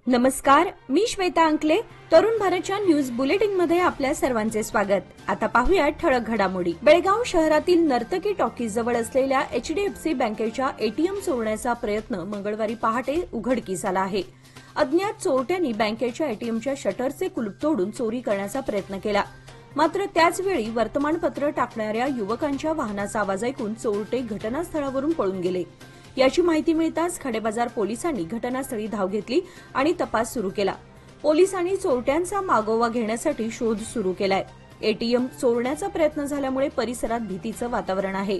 नमस्कार, मी श्वेता अंकले. तरुण भारतच्या न्यूज बुलेटिन मध्ये आपल्या सर्वांचे स्वागत. आता पाहूया ठळक घडामोडी. बेळगाव शहरातील नर्तकी टॉकीज जवळ असलेल्या एचडीएफसी बँकेच्या एटीएम चोरण्याचा प्रयत्न मंगळवारी पहाटे उघडकीस आला आहे. अज्ञात चोरट्यांनी बँकेच्या एटीएमच्या शटरचे कुलूप तोडून चोरी करण्याचा प्रयत्न केला. मात्र त्याचवेळी वर्तमानपत्र टाकणाऱ्या युवकांच्या वाहनाचा आवाज ऐकून चोरटे घटनास्थळावरून पळून गेले. याची माहिती मिळताच खडेबाजार पोलिसांनी घटनास्थळी धाव घेतली आणि तपास सुरू केला. पोलिसांनी चोरट्यांचा मागोवा घेण्यासाठी शोध सुरू केलाय. एटीएम चोरण्याचा प्रयत्न झाल्यामुळे परिसरात भीतीचं वातावरण आहे.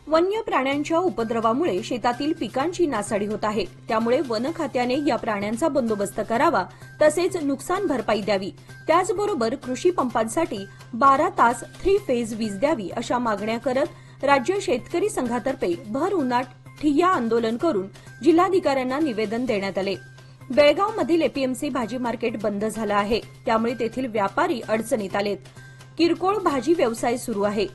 वन्य प्राण्यांच्या उपद्रवामुळे शेतातील पिकांची नासाडी होत आहे. त्यामुळे वन खात्याने या प्राण्यांचा बंदोबस्त करावा, तसेच नुकसान भरपाई द्यावी. त्याचबरोबर कृषी पंपांसाठी 12 तास 3 फेज वीज द्यावी अशा मागण्या करत राज्य शेतकरी संघातर्फे भर उन्हात ठिय्या आंदोलन करून जिल्हाधिकाऱ्यांना निवेदन देण्यात आले. बेळगावमधील एपीएमसी भाजी मार्केट बंद झालं आहे. त्यामुळे तेथील व्यापारी अडचणीत आलेत. किरकोळ भाजी व्यवसाय सुरू आहे.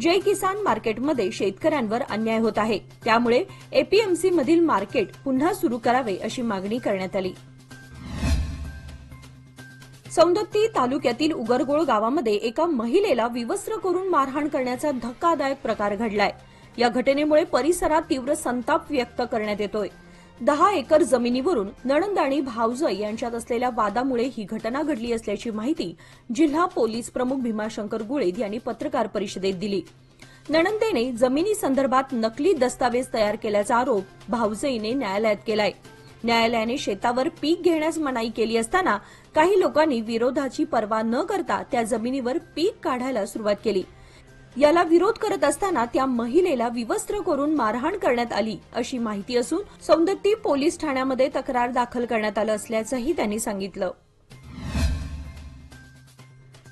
जय किसान मार्केटमध्ये शेतकऱ्यांवर अन्याय होत आहे. त्यामुळे एपीएमसी मधील मार्केट पुन्हा सुरू करावे अशी मागणी करण्यात आली. सौंदत्ती तालुक्यातील उगरगोळ गावामध्ये एका महिलेला विवस्त्र करून मारहाण करण्याचा धक्कादायक प्रकार घडलाय. या घटनेमुळे परिसरात तीव्र संताप व्यक्त करण्यात येतोय. 10 एकर जमिनीवरून नणंद आणि भावजय यांच्यात असलेल्या वादामुळे ही घटना घडली असल्याची माहिती जिल्हा पोलीस प्रमुख भीमाशंकर गुळेद यांनी पत्रकार परिषदेत दिली. नणंदेने जमिनीसंदर्भात नकली दस्तावेज तयार केल्याचा आरोप भावजयीने न्यायालयात केलाय. न्यायालयाने शेतावर पीक घेण्यास मनाई केली असताना काही लोकांनी विरोधाची पर्वा न करता त्या जमिनीवर पीक काढायला सुरुवात केली. याला विरोध करत असताना त्या महिलेला विवस्त्र करून मारहाण करण्यात आली अशी माहिती असून सौंदत्ती पोलीस ठाण्यामध्ये तक्रार दाखल करण्यात आलं असल्याचंही त्यांनी सांगितलं.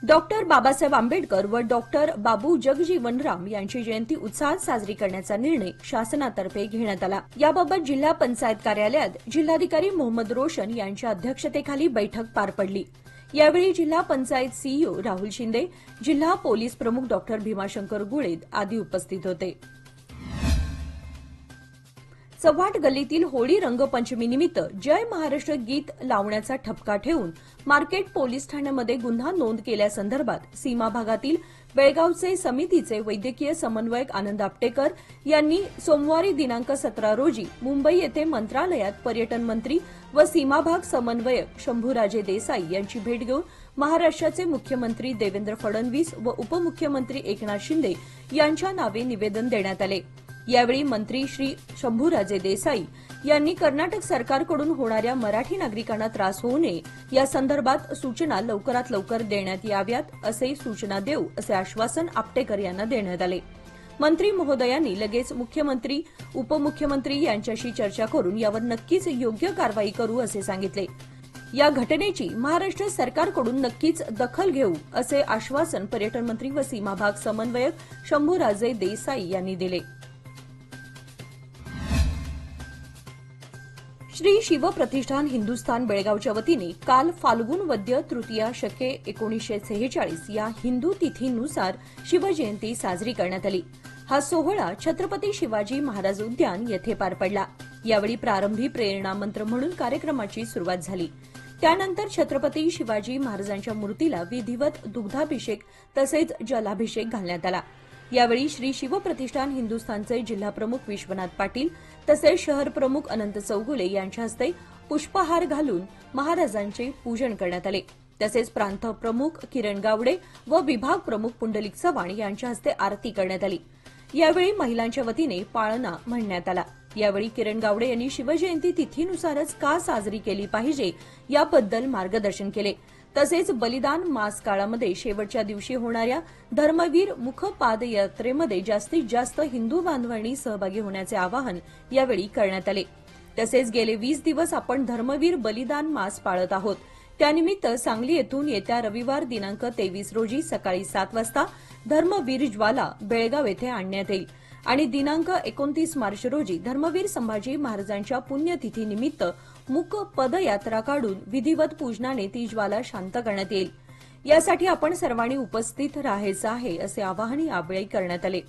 डॉक्टर बाबासाहेब आंबेडकर व डॉक्टर बाबू जगजीवनराम यांची जयंती उत्साहात साजरी करण्याचा निर्णय शासनातर्फे घेण्यात आला. याबाबत जिल्हा पंचायत कार्यालयात जिल्हाधिकारी मोहम्मद रोशन यांच्या अध्यक्षतेखाली बैठक पार पडली. यावेळी जिल्हा पंचायत सीईओ राहुल शिंदे, जिल्हा पोलीस प्रमुख डॉक्टर भीमाशंकर गुळेद आदी उपस्थित होते. चव्हाट गल्लीतील होळी रंगपंचमीनिमित्त जय महाराष्ट्र गीत लावण्याचा ठपका ठेवून मार्केट पोलीस ठाण्यामध्ये गुन्हा नोंद केल्यासंदर्भात सीमा भागातील बेळगावचे समितीचे वैद्यकीय समन्वयक आनंद आपटेकर यांनी सोमवारी दिनांक 17 रोजी मुंबई येथे मंत्रालयात पर्यटन मंत्री व सीमाभाग समन्वयक शंभूराजे देसाई यांची भेट घेऊन महाराष्ट्राचे मुख्यमंत्री देवेंद्र फडणवीस व उपमुख्यमंत्री एकनाथ शिंदे यांच्या नावे निवेदन देण्यात आले. यावेळी मंत्री श्री शंभूराजे देसाई यांनी कर्नाटक सरकारकडून होणाऱ्या मराठी नागरिकांना त्रास होऊ नये या संदर्भात सूचना लवकरात लवकर देण्यात याव्यात असे सूचना देऊ असे आश्वासन आपटेकर यांना देण्यात आले. मंत्री महोदयांनी लगेच मुख्यमंत्री उपमुख्यमंत्री यांच्याशी चर्चा करून यावर नक्कीच योग्य कारवाई करू असे सांगितले. या घटनेची महाराष्ट्र सरकारकडून नक्कीच दखल घेऊ असे आश्वासन पर्यटन मंत्री व सीमाभाग समन्वयक शंभूराजे देसाई यांनी दिले. श्री शिव प्रतिष्ठान हिंदुस्थान बेळगावच्या वतीने काल फाल्गुन वद्य तृतीया शके 1946 या हिंदू तिथीनुसार शिवजयंती साजरी करण्यात आली. हा सोहळा छत्रपती शिवाजी महाराज उद्यान येथे पार पडला. यावेळी प्रारंभी प्रेरणा मंत्र म्हणून कार्यक्रमाची सुरुवात झाली. त्यानंतर छत्रपती शिवाजी महाराजांच्या मूर्तीला विधिवत दुग्धाभिषेक तसेच जलाभिषेक घालण्यात आला. यावेळी श्री शिवप्रतिष्ठान हिंदुस्थानचे जिल्हाप्रमुख विश्वनाथ पाटील तसेच शहर प्रमुख अनंत चौगुले यांच्या हस्ते पुष्पहार घालून महाराजांचे पूजन करण्यात आले. तसेच प्रांत प्रमुख किरण गावडे व विभाग प्रमुख पुंडलिक चव्हाण यांच्या हस्ते आरती करण्यात आली. यावेळी महिलांच्या वतीने पाळणा म्हणण्यात आला. यावेळी किरण गावडे यांनी शिवजयंती तिथीनुसारच का साजरी केली पाहिजे याबद्दल मार्गदर्शन केले. तसेच बलिदान मास काळामध्ये शेवटच्या दिवशी होणाऱ्या धर्मवीर मुख पादयात्रेमध्ये जास्तीत जास्त हिंदू बांधवांनी सहभागी होण्याचे आवाहन यावेळी करण्यात आले. तसेच गेले 20 दिवस आपण धर्मवीर बलिदान मास पाळत आहोत. त्यानिमित्त सांगली येथून येत्या रविवार दिनांक 23 रोजी सकाळी 7 वाजता धर्मवीर ज्वाला बेळगाव येथे आणण्यात येईल आणि दिनांक 29 मार्च रोजी धर्मवीर संभाजी महाराजांच्या पुण्यतिथीनिमित्त मुक पदयात्रा काढून विधिवत पूजनाने ती ज्वाला शांत करण्यात येईल. यासाठी आपण सर्वांनी उपस्थित राहायचं आहे असे आवाहन यावेळी करण्यात आले.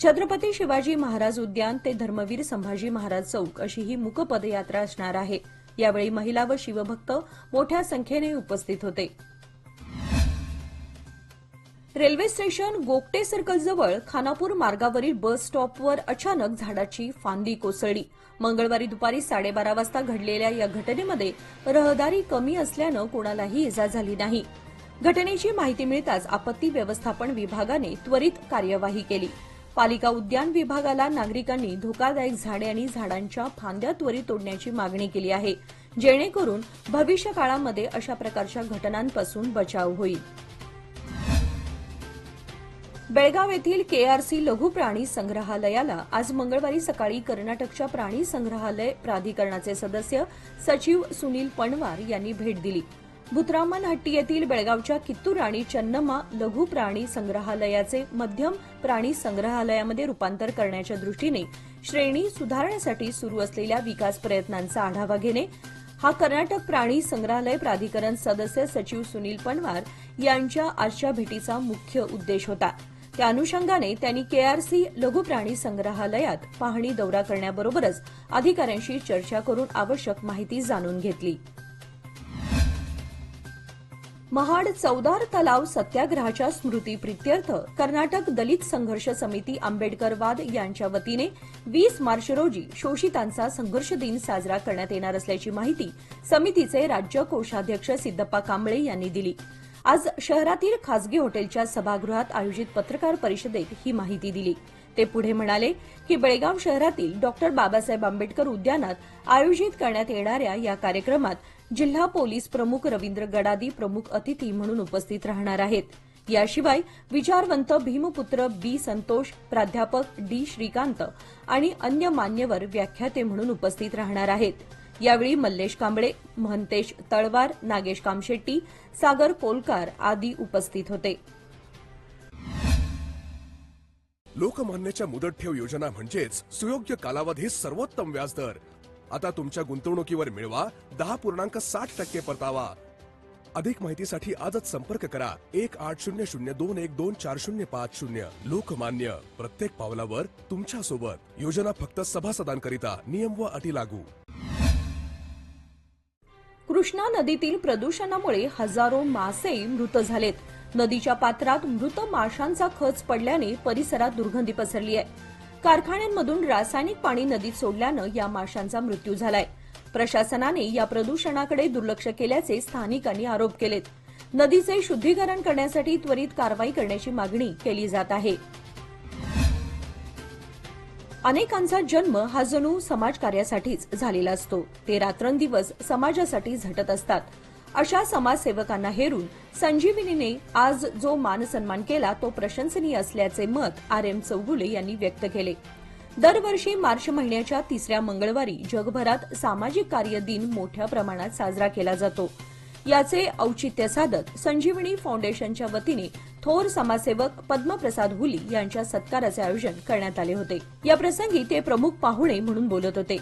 छत्रपती शिवाजी महाराज उद्यान ते धर्मवीर संभाजी महाराज चौक अशी ही मूक पदयात्रा असणार आहे। यावेळी महिला व शिवभक्त मोठ्या संख्येने उपस्थित होते। रेल्वे स्टेशन गोगटे सर्कलजवळ खानापूर मार्गावरील बस स्टॉपवर अचानक झाडाची फांदी कोसळली। मंगळवारी दुपारी 12:30 वाजता घडलेल्या या घटनेमध्ये रहदारी कमी असल्यानं कोणालाही इजा झाली नाही। घटनेची माहिती मिळताच आपत्ती व्यवस्थापन विभागाने त्वरित कार्यवाही केली। पालिका उद्यान विभागाला नागरिकांनी धोकादायक झाडे आणि झाडांच्या फांद्या त्वरित तोडण्याची मागणी केली आहे, जेणेकरून भविष्य काळामध्ये अशा प्रकारच्या घटनांपासून बचाव होईल। बेळगाव येथील केआरसी लघु प्राणी संग्रहालयाला आज मंगळवारी सकाळी कर्नाटकच्या प्राणी संग्रहालय प्राधिकरणाचे सदस्य सचिव सुनील पणवार यांनी भेट दिली। भुतरामनहट्टी येथील बेळगावच्या कित्तूर आणि चन्नम्मा लघु प्राणी संग्रहालयाचे मध्यम प्राणी संग्रहालयामध्ये रूपांतर करण्याच्या दृष्टीने श्रेणी सुधारण्यासाठी सुरू असलेल्या विकास प्रयत्नांचा आढावा घेणे हा कर्नाटक प्राणी संग्रहालय प्राधिकरण सदस्य सचिव सुनील पणवार यांच्या आजच्या भेटीचा मुख्य उद्देश होता। त्या अनुषंगाने त्यांनी केआरसी लघु प्राणी संग्रहालयात पाहणी दौरा करण्याबरोबरच अधिकाऱ्यांशी चर्चा करून आवश्यक माहिती जाणून घेतली। महाड चौदार तलाव सत्याग्रहाच्या स्मृतीप्रित्यर्थ कर्नाटक दलित संघर्ष समिती आंबेडकरवाद यांच्या वतीने 20 मार्च रोजी शोषितांचा संघर्ष दिन साजरा करण्यात येणार असल्याची माहिती समितीचे राज्य कोषाध्यक्ष सिद्धप्पा कांबळे यांनी दिली। आज शहरातील खासगी हॉटेलच्या सभागृहात आयोजित पत्रकार परिषदेत ही माहिती दिली। ते पुढे म्हणाले की बेळगाव शहरातील डॉ बाबासाहेब आंबेडकर उद्यानात आयोजित करण्यात येणाऱ्या या कार्यक्रमात जिल्हा पोलीस प्रमुख रवींद्र गडादी प्रमुख अतिथी म्हणून उपस्थित राहणार आहेत। याशिवाय विचारवंत भीमपुत्र बी संतोष, प्राध्यापक डी श्रीकांत आणि अन्य मान्यवर व्याख्याते म्हणून उपस्थित राहणार आहेत। यावेळी मल्लेश कांबळे, महंतेश तळवार, नागेश कामशेट्टी, सागर कोलकार आदी उपस्थित होते। लोकमान्यच्या मुदत ठेव योजना म्हणजेच सुयोग्य कालावधी सर्वोत्तम व्याजदर। आता तुमच्या गुंतवणुकीवर मिळवा 10.60% परतावा। अधिक माहितीसाठी आजच संपर्क करा 1800212405। लोकमान्य, प्रत्येक पावलावर तुमच्या सोबत। योजना फक्त सभासदांकरिता, नियम व अटी लागू। कृष्णा नदीतील प्रदूषणामुळे हजारो मासे मृत झालेत। नदीच्या पात्रात मृत माशांचा खच पडल्याने परिसरात दुर्गंधी पसरली आहे। कारखान्यांमधून रासायनिक पाणी नदीत सोडल्यानं या माशांचा मृत्यू झालाय। प्रशासनाने या प्रदूषणाकडे दुर्लक्ष केल्याचे स्थानिकांनी आरोप केलेत। नदीचे शुद्धीकरण करण्यासाठी त्वरित कारवाई करण्याची मागणी केली जात आहे। अनेकांचा जन्म हा जणू समाजकार्यासाठीच झालेला असतो। ते रात्रंदिवस समाजासाठी झटत असतात। अशा समाजसेवकांना हेरून संजीवनीने आज जो मानसन्मान केला तो प्रशंसनीय असल्याचे मत RM चौगुले यांनी व्यक्त केले। दरवर्षी मार्च महिन्याच्या 3ऱ्या मंगळवारी जगभरात सामाजिक कार्य दिन मोठ्या प्रमाणात साजरा केला जातो। याचे औचित्य साधत संजीवनी फाउंडेशनच्या वतीने थोर समाजसेवक पद्मप्रसाद हुली यांच्या सत्काराचे आयोजन करण्यात आले होते। या प्रसंगी ते प्रमुख पाहुणे म्हणून बोलत होते।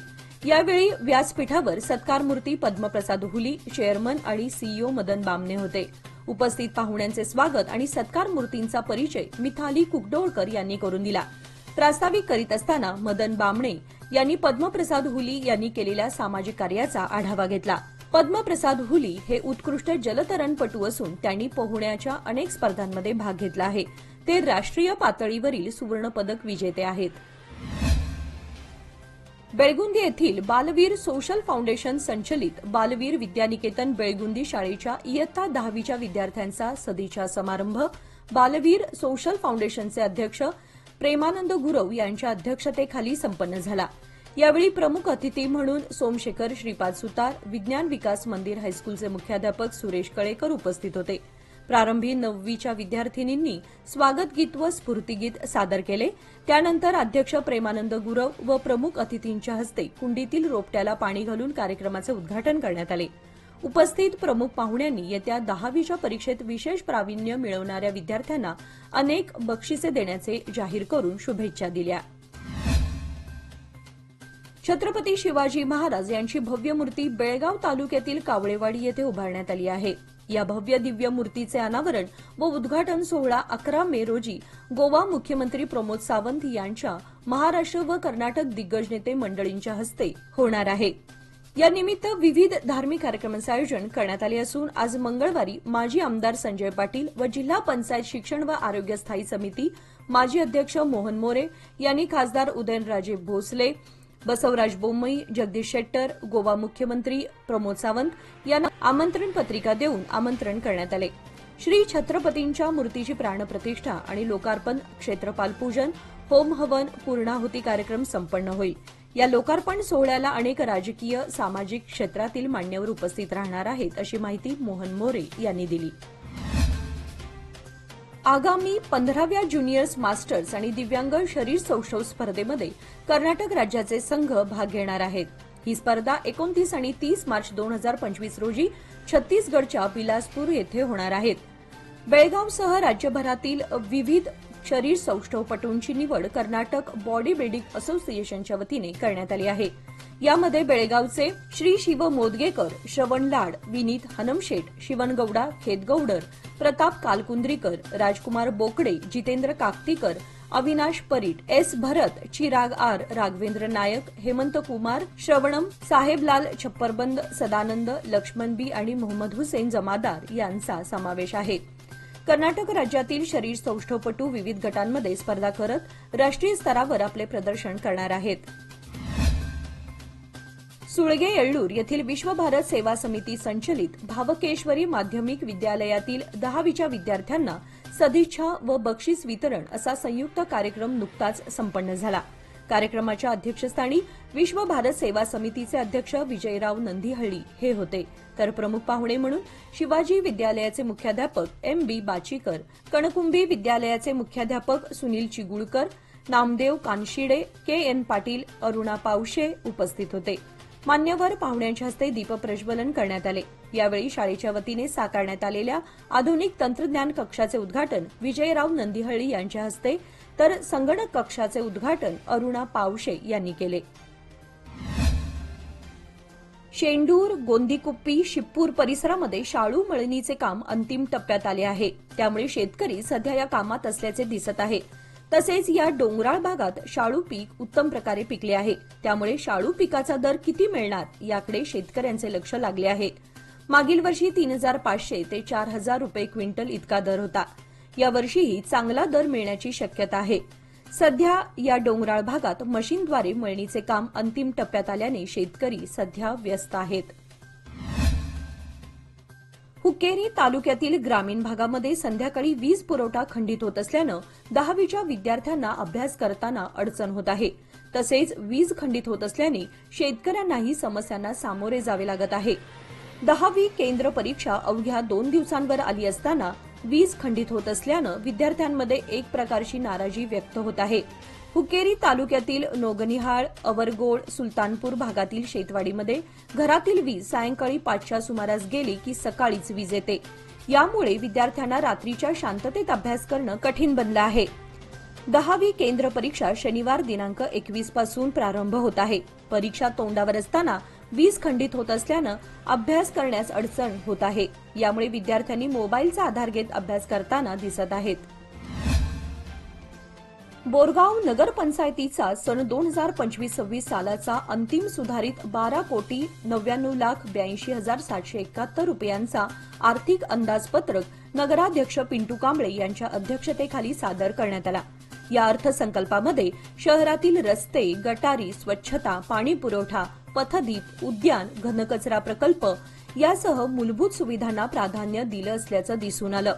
यावेळी व्यासपीठावर सत्कारमूर्ती पद्मप्रसाद हुली, चेअरमन आणि CEO मदन बामणे होते। उपस्थित पाहुण्यांचे स्वागत आणि सत्कारमूर्तींचा परिचय मिथाली कुकडोळकर यांनी करून दिला। प्रास्ताविक करीत असताना मदन बामणे यांनी पद्मप्रसाद हुली यांनी केलेल्या सामाजिक कार्याचा आढावा घेतला। पद्मप्रसाद हुली हे उत्कृष्ट जलतरणपटू असून त्यांनी पोहण्याच्या अनेक स्पर्धांमध्ये भाग घेतला आहे। ते राष्ट्रीय पातळीवरील सुवर्ण पदक विजेते आहेत। बेळगुंदी येथील बालवीर सोशल फाउंडेशन संचलित बालवीर विद्यानिकेतन बेळगुंदी शाळेच्या इयत्ता 10वीच्या विद्यार्थ्यांचा सदिच्छा समारंभ बालवीर सोशल फाउंडेशनचे अध्यक्ष प्रेमानंद गुरव यांच्या अध्यक्षतेखाली संपन्न झाला। यावेळी प्रमुख अतिथी म्हणून सोमशेखर श्रीपाद सुतार, विज्ञान विकास मंदिर हायस्कूलचे मुख्याध्यापक सुरेश कळेकर उपस्थित होते। प्रारंभी 9वीच्या विद्यार्थिनींनी स्वागत गीत व स्फूर्तीगीत सादर केले। त्यानंतर अध्यक्ष प्रेमानंद गुरव व प्रमुख अतिथींच्या हस्ते कुंडीतील रोपट्याला पाणी घालून कार्यक्रमाचे उद्घाटन करण्यात आले। उपस्थित प्रमुख पाहुण्यांनी येत्या 10वीच्या परीक्षेत विशेष प्रावीण्य मिळवणाऱ्या विद्यार्थ्यांना अनेक बक्षिसे देण्याचे जाहीर करून शुभेच्छा दिल्या। छत्रपती शिवाजी महाराज यांची भव्य मूर्ती बेळगाव तालुक्यातील कावळेवाडी येथे उभारण्यात आली आहे। या भव्य दिव्य मूर्तीचे अनावरण व उद्घाटन सोहळा 11 मे रोजी गोवा मुख्यमंत्री प्रमोद सावंत यांच्या महाराष्ट्र व कर्नाटक दिग्गज नेते मंडळींच्या हस्ते होणार आहे. या निमित्त विविध धार्मिक कार्यक्रमांचे आयोजन करण्यात आले असून आज मंगळवारी माजी आमदार संजय पाटील व जिल्हा पंचायत शिक्षण व आरोग्य स्थायी समिती माजी अध्यक्ष मोहन मोरे यांनी खासदार उदयनराजे भोसले, बसवराज बोम्मई, जगदीश शेट्टर, गोवा मुख्यमंत्री प्रमोद सावंत यांना आमंत्रण पत्रिका देऊन आमंत्रण करण्यात आले. श्री छत्रपतींच्या मूर्तीची प्राणप्रतिष्ठा आणि लोकार्पण, क्षेत्रपाल पूजन, होम हवन, पूर्णाहुती कार्यक्रम संपन्न होईल. या लोकार्पण सोहळ्याला अनेक राजकीय, सामाजिक क्षेत्रातील मान्यवर उपस्थित राहणार आहेत, अशी माहिती मोहन मोरे यांनी दिली. आगामी 15व्या ज्युनियर्स मास्टर्स आणि दिव्यांग शरीर सौष्ठव स्पर्धेमध्ये कर्नाटक राज्याचे संघ भाग घेणार आहेत. ही स्पर्धा 29 आणि 30 मार्च 2025 रोजी छत्तीसगडच्या बिलासपूर येथे होणार आहेत. बेळगावसह राज्यभरातील विविध शरीर सौष्ठवपटूंची निवड कर्नाटक बॉडी बिल्डिंग असोसिएशनच्या वतीने करण्यात आली आहे. यामध्ये बेळगावचे श्री शिव मोदगेकर, श्रवण लाड, विनीत हनमशेट, शिवनगौडा खेतगौडर, प्रताप कालकुंद्रीकर, राजकुमार बोकडे, जितेंद्र काकतीकर, अविनाश परीट, एस भरत, चिराग आर, राघवेंद्र नायक, हेमंत कुमार, श्रवणम, साहेबलाल छप्परबंद, सदानंद, लक्ष्मण बी आणि मोहम्मद हुसेन जमादार यांचा समावेश आहे. कर्नाटक राज्यातील शरीर सौष्ठवपटू विविध गटांमध्ये स्पर्धा करत राष्ट्रीय स्तरावर आपले प्रदर्शन करणार आहेत. सुळगे येळ्ळूर येथील विश्व भारत सेवा समिती संचलित भावकेश्वरी माध्यमिक विद्यालयातील 10वीच्या विद्यार्थ्यांना सदिच्छा व बक्षीस वितरण असा संयुक्त कार्यक्रम नुकताच संपन्न झाला. कार्यक्रमाच्या अध्यक्षस्थानी विश्व भारत सेवा समितीचे अध्यक्ष विजयराव नंदीहळ्ळी हे होते, तर प्रमुख पाहुणे म्हणून शिवाजी विद्यालयाचे मुख्याध्यापक एम बी बाचीकर, कणकुंभी विद्यालयाचे मुख्याध्यापक सुनील चिगुळकर, नामदेव कानशिडे, के एन पाटील, अरुणा पावशे उपस्थित होते. मान्यवर पाहुण्यांच्या हस्ते दीपप्रज्वलन करण्यात आले. यावेळी शाळेच्या वतीने साकारण्यात आलेल्या आधुनिक तंत्रज्ञान कक्षाचे उद्घाटन विजयराव नंदीहळ्ळी यांच्या हस्ते, तर संगणक कक्षाचे उद्घाटन अरुणा पावशे यांनी केले. शेंडूर, गोंदीकुप्पी, शिप्पूर परिसरामध्ये शाळू मळणीचे काम अंतिम टप्प्यात आले आहे. त्यामुळे शेतकरी सध्या या कामात असल्याचे दिसत आहे. तसेच या डोंगराळ भागात शाळू पीक उत्तम प्रकारे पिकले आहे. त्यामुळे शाळू पिकाचा दर किती मिळणार याकडे शेतकऱ्यांचे लक्ष लागले आहे. मागील वर्षी 3,500 ते 4,000 रुपये क्विंटल इतका दर होता. यावर्षीही चांगला दर मिळण्याची शक्यता आहे. सध्या या डोंगराळ भागात मशीनद्वारे मळणीचे काम अंतिम टप्प्यात आल्याने शेतकरी सध्या व्यस्त आहेत. हुक्केरी तालुक्यातील ग्रामीण भागामध्ये संध्याकाळी वीज पुरवठा खंडित होत असल्यानं 10वीच्या विद्यार्थ्यांना अभ्यास करताना अडचण होत आहे. तसेच वीज खंडित होत असल्याने शेतकऱ्यांनाही समस्यांना सामोरे जावे लागत आहे. 10वी केंद्र परीक्षा अवघ्या 2 दिवसांवर आली असताना वीज खंडित होत असल्यानं विद्यार्थ्यांमध्ये एक प्रकारची नाराजी व्यक्त होत आहे. हुक्केरी तालुक्यातील नोगनिहाळ, अवरगोड, सुलतानपूर भागातील शेतवाडीमध्ये घरातील वीज सायंकाळी 5च्या सुमारास गेली की सकाळीच वीज येते. यामुळे विद्यार्थ्यांना रात्रीच्या शांततेत अभ्यास करणं कठीण बनलं आहे. 10वी केंद्र परीक्षा शनिवार दिनांक 21 पासून प्रारंभ होत आहे. परीक्षा तोंडावर असताना वीज खंडित होत असल्यानं अभ्यास करण्यास अडचण होत आहे. यामुळे विद्यार्थ्यांनी मोबाईलचा आधार घेत अभ्यास करताना दिसत आहेत. बोरगाव नगरपंचायतीचा सन 2025-26 सालाचा अंतिम सुधारित 12,99,82,771 रुपयांचा आर्थिक अंदाजपत्रक नगराध्यक्ष पिंटू कांबळे यांच्या अध्यक्षतेखाली सादर करण्यात आला. या अर्थसंकल्पामध्ये शहरातील रस्ते, गटारी, स्वच्छता, पाणी पुरवठा, पथदीप, उद्यान, घनकचरा प्रकल्प यासह मूलभूत सुविधांना प्राधान्य दिलं असल्याचं दिसून आलं.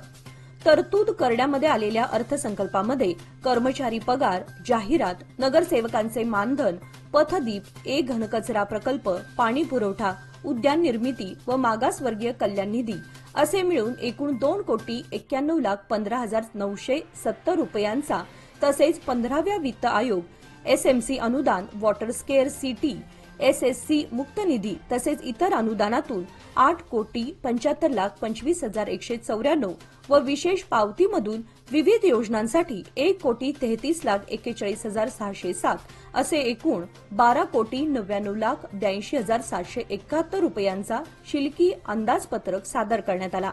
तरतूद करण्यामध्ये आलेल्या अर्थसंकल्पामध्ये कर्मचारी पगार, जाहिरात, नगरसेवकांचे मानधन, पथदीप, एक घनकचरा प्रकल्प, पाणी पुरवठा, उद्यान निर्मिती व मागासवर्गीय कल्याण निधी असे मिळून एकूण 2,91,15,970 रुपयांचा तसेच 15व्या वित्त आयोग, एसएमसी अनुदान, वॉटर स्केअर सिटी, एसएससी मुक्त निधी तसेच इतर अनुदानातून 8,75,25,194 व विशेष पावतीमधून विविध योजनांसाठी 1,33,41,607 असे एकूण 12,99,82,771 रुपयांचा शिल्की अंदाजपत्रक सादर करण्यात आला.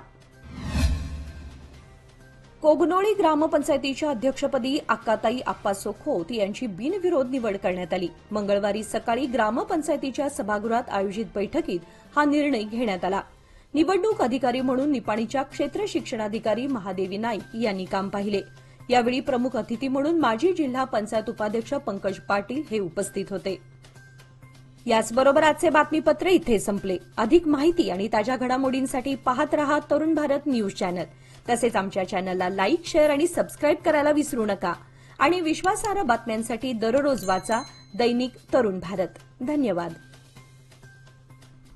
कोगनोळी ग्रामपंचायतीच्या अध्यक्षपदी अक्काताई आप्पासो खोत यांची बिनविरोध निवड करण्यात आली. मंगळवारी सकाळी ग्रामपंचायतीच्या सभागृहात आयोजित बैठकीत हा निर्णय घेण्यात आला. निवडणूक अधिकारी म्हणून निपाणीच्या क्षेत्र शिक्षणाधिकारी महादेवी नाईक यांनी काम पाहिले. यावेळी प्रमुख अतिथी म्हणून माजी जिल्हा पंचायत उपाध्यक्ष पंकज पाटील हे उपस्थित होते. याचबरोबर आजचे बातमीपत्र इथे संपले. अधिक माहिती आणि ताज्या घडामोडींसाठी पाहत रहा तरुण भारत न्यूज चॅनल. तसेच आमच्या चॅनलला लाईक, शेअर आणि सबस्क्राईब करायला विसरू नका. आणि विश्वासार्ह बातम्यांसाठी दररोज वाचा दैनिक तरुण भारत. धन्यवाद.